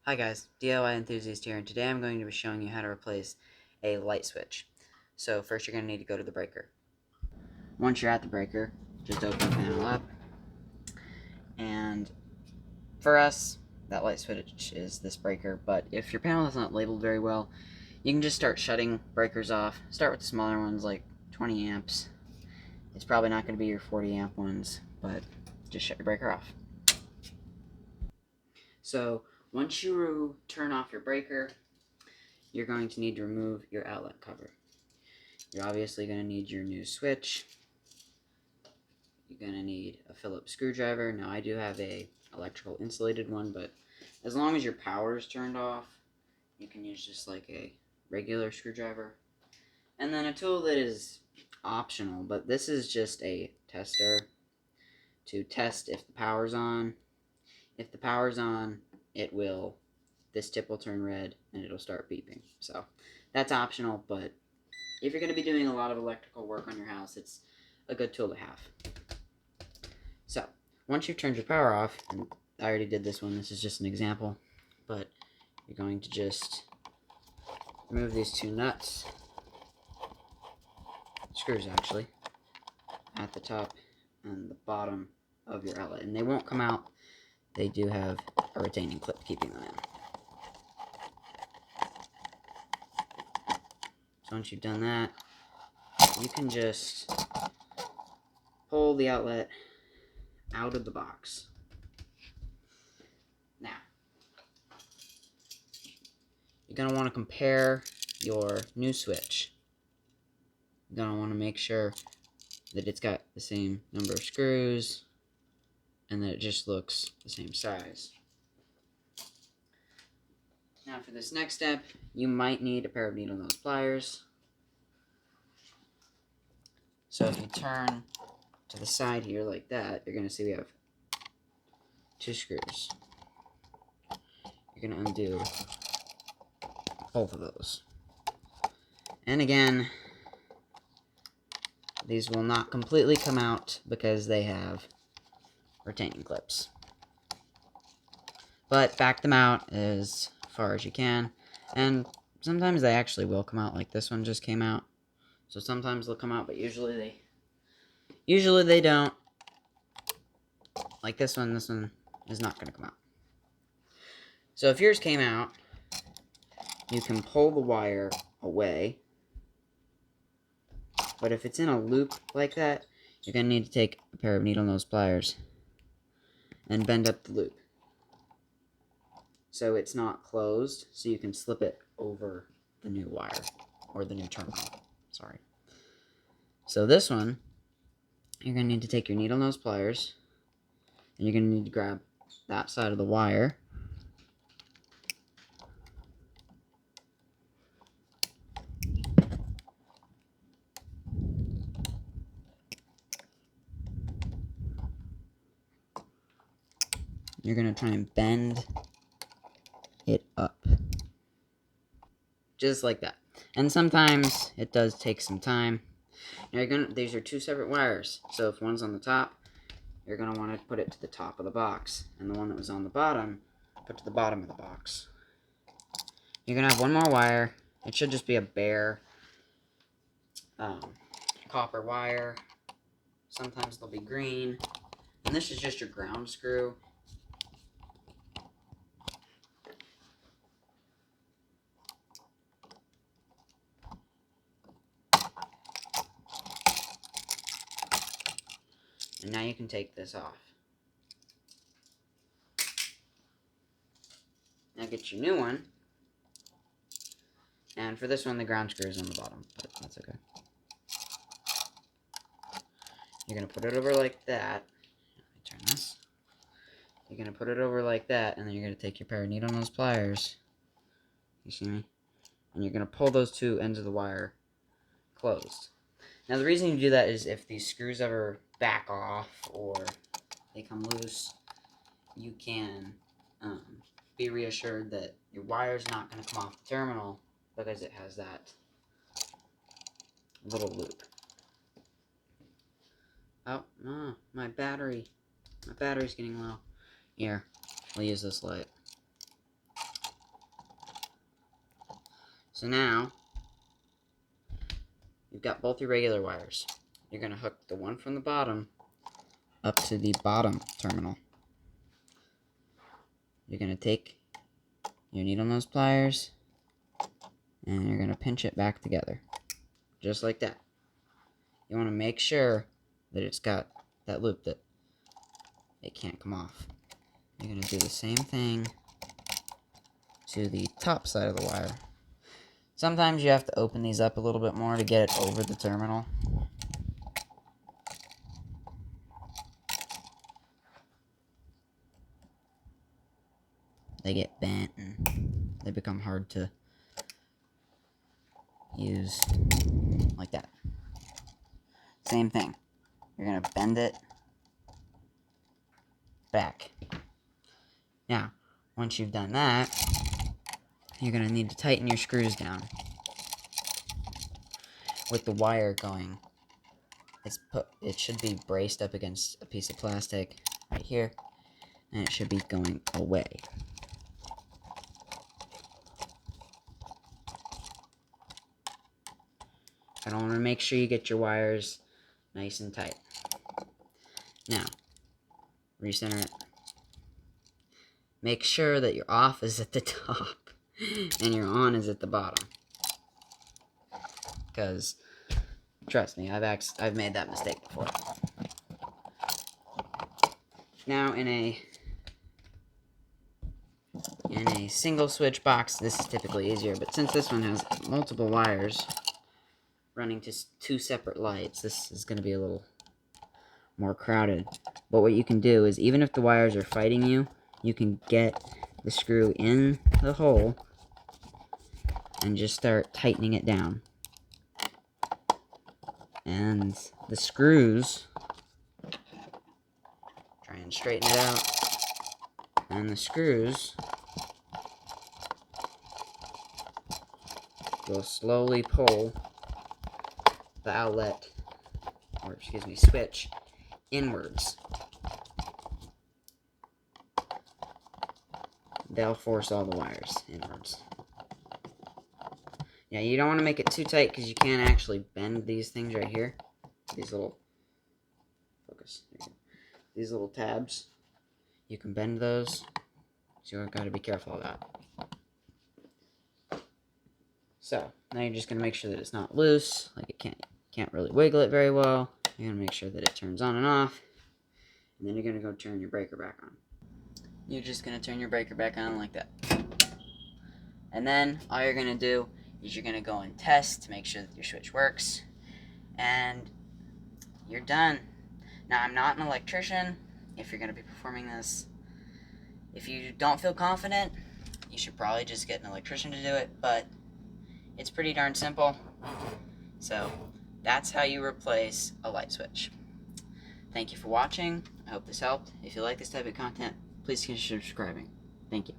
Hi guys, DIY Enthusiast here, and today I'm going to be showing you how to replace a light switch. So first you're going to need to go to the breaker. Once you're at the breaker, just open the panel up, and for us, that light switch is this breaker, but if your panel is not labeled very well, you can just start shutting breakers off. Start with the smaller ones like 20 amps. It's probably not going to be your 40 amp ones, but just shut your breaker off. So once you turn off your breaker, you're going to need to remove your outlet cover. You're obviously going to need your new switch. You're going to need a Phillips screwdriver. Now I do have a electrical insulated one, but as long as your power is turned off, you can use just like a regular screwdriver. And then a tool that is optional, but this is just a tester to test if the power's on. If the power's on, this tip will turn red and it'll start beeping. So that's optional, but if you're going to be doing a lot of electrical work on your house, it's a good tool to have. So, once you've turned your power off, and I already did this one, this is just an example, but you're going to just remove these two nuts, screws actually, at the top and the bottom of your outlet. And they won't come out, they do have a retaining clip keeping them in. So once you've done that, you can just pull the outlet out of the box. Now, you're going to want to compare your new switch. You're going to want to make sure that it's got the same number of screws and that it just looks the same size. Now for this next step, you might need a pair of needle nose pliers. So if you turn to the side here like that, you're going to see we have two screws. You're going to undo both of those. And again, these will not completely come out because they have retaining clips. But back them out as far as you can. And sometimes they actually will come out, like this one just came out. So sometimes they'll come out, but usually they don't. Like this one is not going to come out. So if yours came out, you can pull the wire away. But if it's in a loop like that, you're going to need to take a pair of needle nose pliers and bend up the loop so it's not closed, so you can slip it over the new wire, or the new terminal, sorry. So this one, you're going to need to take your needle nose pliers, and you're going to need to grab that side of the wire. You're going to try and bend it up. Just like that. And sometimes it does take some time. Now these are two separate wires. So if one's on the top, you're going to want to put it to the top of the box. And the one that was on the bottom, put to the bottom of the box. You're going to have one more wire. It should just be a bare copper wire. Sometimes they'll be green. And this is just your ground screw. And now you can take this off. Now get your new one. And for this one, the ground screw is on the bottom, but that's okay. You're going to put it over like that. Let me turn this. You're going to put it over like that, and then you're going to take your pair of needle nose pliers. You see me? And you're going to pull those two ends of the wire closed. Now the reason you do that is if these screws ever back off or they come loose, you can be reassured that your wire's not going to come off the terminal because it has that little loop. Oh, no, my battery's getting low. Here, we'll use this light. So now, you've got both your regular wires. You're going to hook the one from the bottom up to the bottom terminal. You're going to take your needle nose pliers and you're going to pinch it back together. Just like that. You want to make sure that it's got that loop that it can't come off. You're going to do the same thing to the top side of the wire. Sometimes you have to open these up a little bit more to get it over the terminal. They get bent and they become hard to use like that. Same thing. You're going to bend it back. Now, once you've done that, you're going to need to tighten your screws down with the wire going. It should be braced up against a piece of plastic right here, and it should be going away. I want to make sure you get your wires nice and tight. Now, recenter it. Make sure that your off is at the top and your on is at the bottom. Because, trust me, I've made that mistake before. Now, in a single switch box, this is typically easier, but since this one has multiple wires running to two separate lights, this is going to be a little more crowded. But what you can do is, even if the wires are fighting you, you can get the screw in the hole and just start tightening it down. And the screws, try and straighten it out, and the screws will slowly pull the outlet, or excuse me, switch inwards. They'll force all the wires inwards. Yeah, you don't want to make it too tight because you can't actually bend these things right here. These little, focus, there you go. These little tabs, you can bend those, so you've got to be careful of that. So, now you're just going to make sure that it's not loose, like it can't really wiggle it very well. You're going to make sure that it turns on and off, and then you're going to go turn your breaker back on. You're just going to turn your breaker back on like that. And then all you're going to do is you're going to go and test to make sure that your switch works, and you're done. Now, I'm not an electrician. If you're going to be performing this, if you don't feel confident, you should probably just get an electrician to do it, but it's pretty darn simple. So that's how you replace a light switch. Thank you for watching. I hope this helped. If you like this type of content, please consider subscribing. Thank you.